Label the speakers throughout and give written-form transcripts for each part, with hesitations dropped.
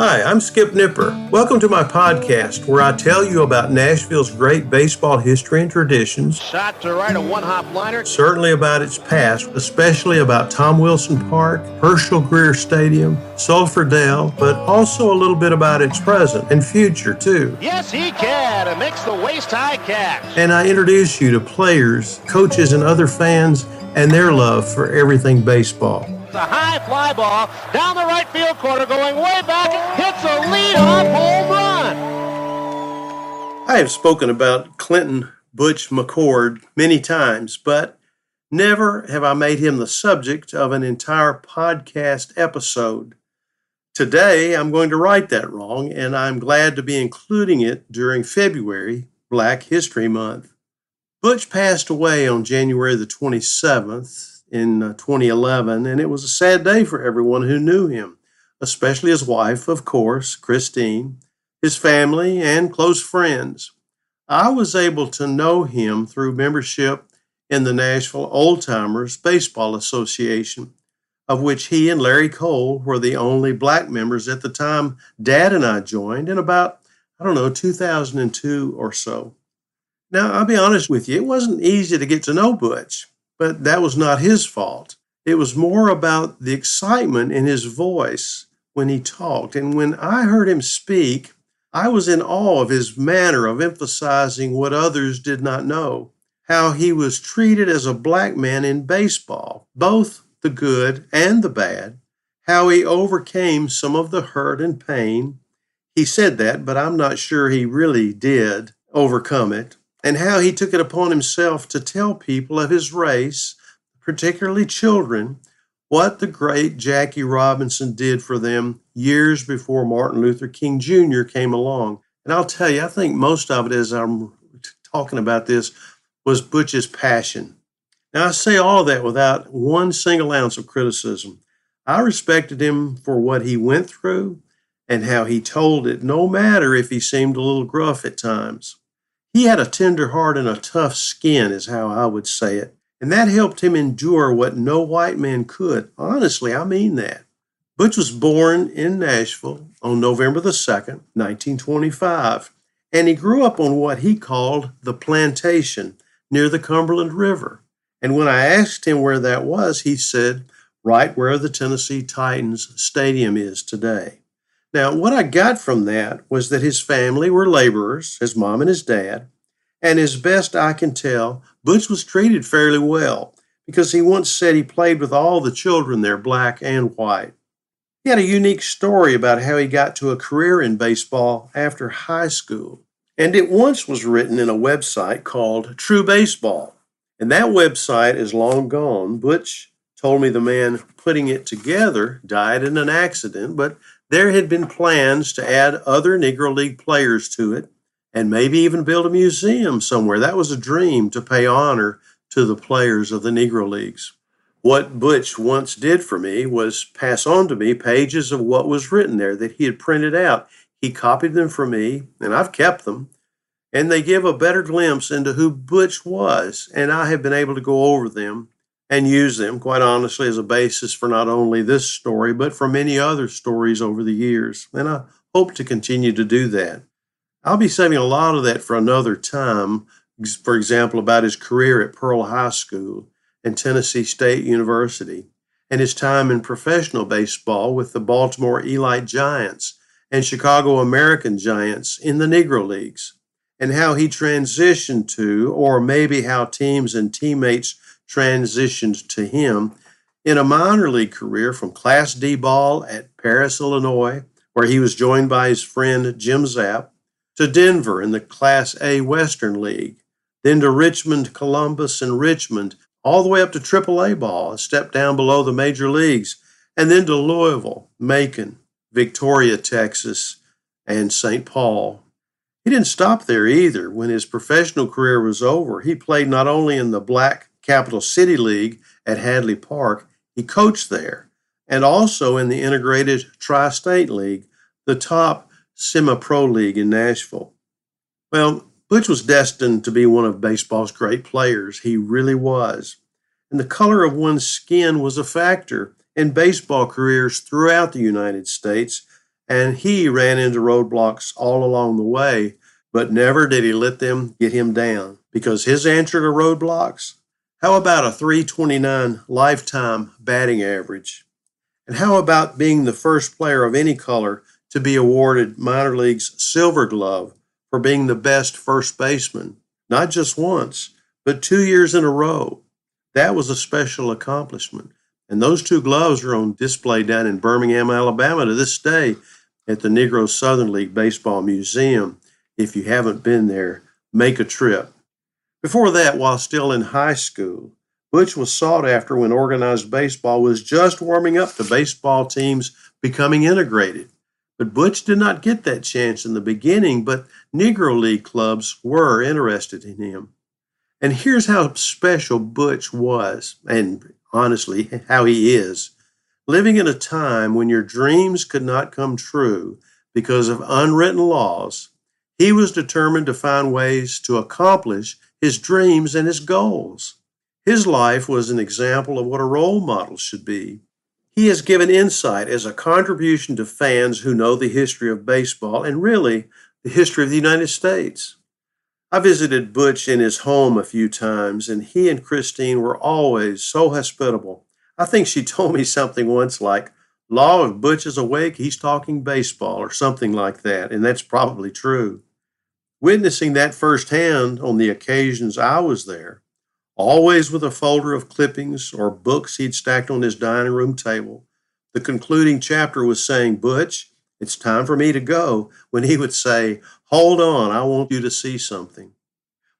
Speaker 1: Hi, I'm Skip Nipper. Welcome to my podcast where I tell you about Nashville's great baseball history and traditions.
Speaker 2: Shot to right, a one-hop liner.
Speaker 1: Certainly about its past, especially about Tom Wilson Park, Herschel Greer Stadium, Sulphur Dell, but also a little bit about its present and future, too.
Speaker 2: Yes, he can. It makes the waist-high catch.
Speaker 1: And I introduce you to players, coaches, and other fans and their love for everything baseball.
Speaker 2: The high fly ball down the right field corner, going way back, hits a leadoff home run.
Speaker 1: I have spoken about Clinton Butch McCord many times, but never have I made him the subject of an entire podcast episode. Today, I'm going to right that wrong, and I'm glad to be including it during February, Black History Month. Butch passed away on January the 27th in 2011, and it was a sad day for everyone who knew him, especially his wife, of course, Christine, his family, and close friends. I was able to know him through membership in the Nashville Old Timers Baseball Association, of which he and Larry Cole were the only black members at the time Dad and I joined in about, 2002 or so. Now, I'll be honest with you, it wasn't easy to get to know Butch, but that was not his fault. It was more about the excitement in his voice when he talked. And when I heard him speak, I was in awe of his manner of emphasizing what others did not know, how he was treated as a black man in baseball, both the good and the bad, how he overcame some of the hurt and pain. He said that, but I'm not sure he really did overcome it. And how he took it upon himself to tell people of his race, particularly children, what the great Jackie Robinson did for them years before Martin Luther King Jr. came along. And I'll tell you, I think most of it, as I'm talking about this, was Butch's passion. Now, I say all of that without one single ounce of criticism. I respected him for what he went through and how he told it, no matter if he seemed a little gruff at times. He had a tender heart and a tough skin, is how I would say it. And that helped him endure what no white man could. Honestly, I mean that. Butch was born in Nashville on November the 2nd, 1925. And he grew up on what he called the plantation near the Cumberland River. And when I asked him where that was, he said, right where the Tennessee Titans Stadium is today. Now, what I got from that was that his family were laborers, his mom and his dad, and as best I can tell, Butch was treated fairly well because he once said he played with all the children there, black and white. He had a unique story about how he got to a career in baseball after high school, and it once was written in a website called True Baseball, and that website is long gone. Butch told me the man putting it together died in an accident, but there had been plans to add other Negro League players to it and maybe even build a museum somewhere. That was a dream, to pay honor to the players of the Negro Leagues. What Butch once did for me was pass on to me pages of what was written there that he had printed out. He copied them for me, and I've kept them, and they give a better glimpse into who Butch was, and I have been able to go over them and use them, quite honestly, as a basis for not only this story, but for many other stories over the years. And I hope to continue to do that. I'll be saving a lot of that for another time, for example, about his career at Pearl High School and Tennessee State University, and his time in professional baseball with the Baltimore Elite Giants and Chicago American Giants in the Negro Leagues, and how he transitioned to, or maybe how teams and teammates transitioned to him in a minor league career from Class D ball at Paris, Illinois, where he was joined by his friend Jim Zapp, to Denver in the Class A Western League, then to Richmond, Columbus, and Richmond, all the way up to AAA ball, a step down below the major leagues, and then to Louisville, Macon, Victoria, Texas, and St. Paul. He didn't stop there either. When his professional career was over, he played not only in the Black Capital City League at Hadley Park, he coached there, and also in the Integrated Tri-State League, the top semi-pro league in Nashville. Well, Butch was destined to be one of baseball's great players. He really was. And the color of one's skin was a factor in baseball careers throughout the United States, and he ran into roadblocks all along the way, but never did he let them get him down, because his answer to roadblocks, how about a .329 lifetime batting average? And how about being the first player of any color to be awarded minor league's Silver Glove for being the best first baseman, not just once, but 2 years in a row? That was a special accomplishment. And those two gloves are on display down in Birmingham, Alabama to this day at the Negro Southern League Baseball Museum. If you haven't been there, make a trip. Before that, while still in high school, Butch was sought after when organized baseball was just warming up to baseball teams becoming integrated. But Butch did not get that chance in the beginning, but Negro League clubs were interested in him. And here's how special Butch was, and honestly, how he is. Living in a time when your dreams could not come true because of unwritten laws, he was determined to find ways to accomplish his dreams and his goals. His life was an example of what a role model should be. He has given insight as a contribution to fans who know the history of baseball and really the history of the United States. I visited Butch in his home a few times, and he and Christine were always so hospitable. I think she told me something once like, "Law, if Butch is awake, he's talking baseball," or something like that, and that's probably true. Witnessing that firsthand on the occasions I was there, always with a folder of clippings or books he'd stacked on his dining room table, the concluding chapter was saying, "Butch, it's time for me to go," when he would say, "Hold on, I want you to see something."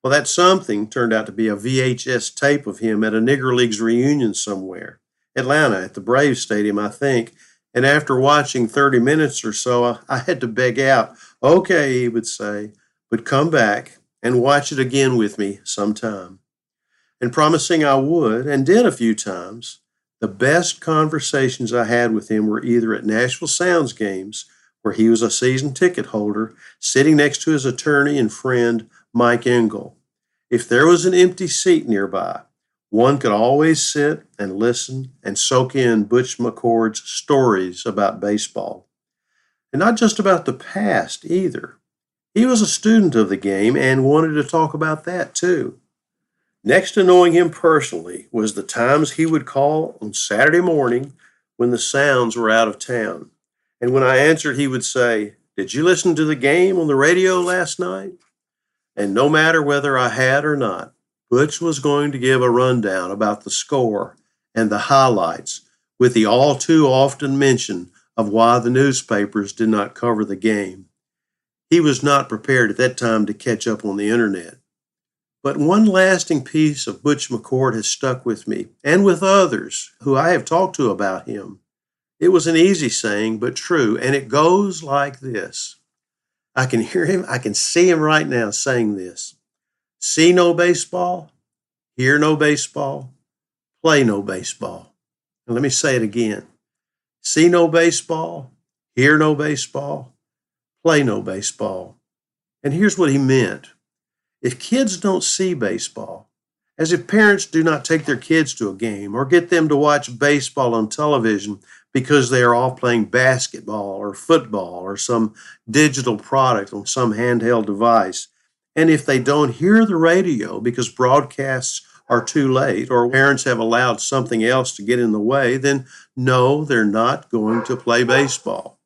Speaker 1: Well, that something turned out to be a VHS tape of him at a Negro Leagues reunion somewhere, Atlanta, at the Braves Stadium, I think. And after watching 30 minutes or so, I had to beg out, "Okay," he would say, "but come back and watch it again with me sometime." And promising I would, and did a few times, the best conversations I had with him were either at Nashville Sounds games, where he was a season ticket holder, sitting next to his attorney and friend, Mike Engel. If there was an empty seat nearby, one could always sit and listen and soak in Butch McCord's stories about baseball. And not just about the past either. He was a student of the game and wanted to talk about that too. Next to knowing him personally was the times he would call on Saturday morning when the Sounds were out of town. And when I answered, he would say, "Did you listen to the game on the radio last night?" And no matter whether I had or not, Butch was going to give a rundown about the score and the highlights, with the all too often mention of why the newspapers did not cover the game. He was not prepared at that time to catch up on the internet. But one lasting piece of Butch McCord has stuck with me, and with others who I have talked to about him. It was an easy saying, but true, and it goes like this. I can hear him, I can see him right now saying this. See no baseball, hear no baseball, play no baseball. And let me say it again. See no baseball, hear no baseball, play no baseball. And here's what he meant. If kids don't see baseball, as if parents do not take their kids to a game or get them to watch baseball on television because they are all playing basketball or football or some digital product on some handheld device, and if they don't hear the radio because broadcasts are too late or parents have allowed something else to get in the way, then no, they're not going to play baseball.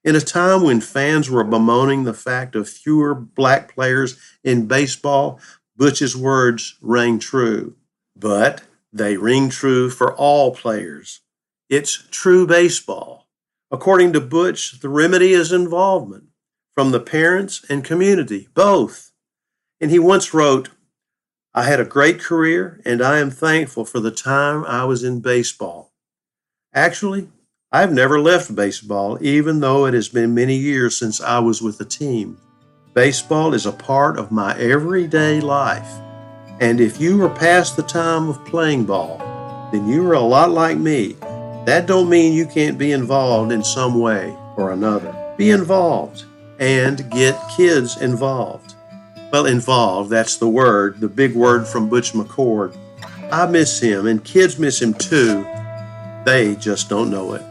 Speaker 1: In a time when fans were bemoaning the fact of fewer black players in baseball, Butch's words rang true. But they ring true for all players. It's true baseball. According to Butch, the remedy is involvement from the parents and community, both. And he once wrote, "I had a great career and I am thankful for the time I was in baseball. Actually, I've never left baseball, even though it has been many years since I was with the team. Baseball is a part of my everyday life. And if you are past the time of playing ball, then you are a lot like me. That don't mean you can't be involved in some way or another. Be involved and get kids involved." Well, involved, that's the word, the big word from Butch McCord. I miss him, and kids miss him too. They just don't know it.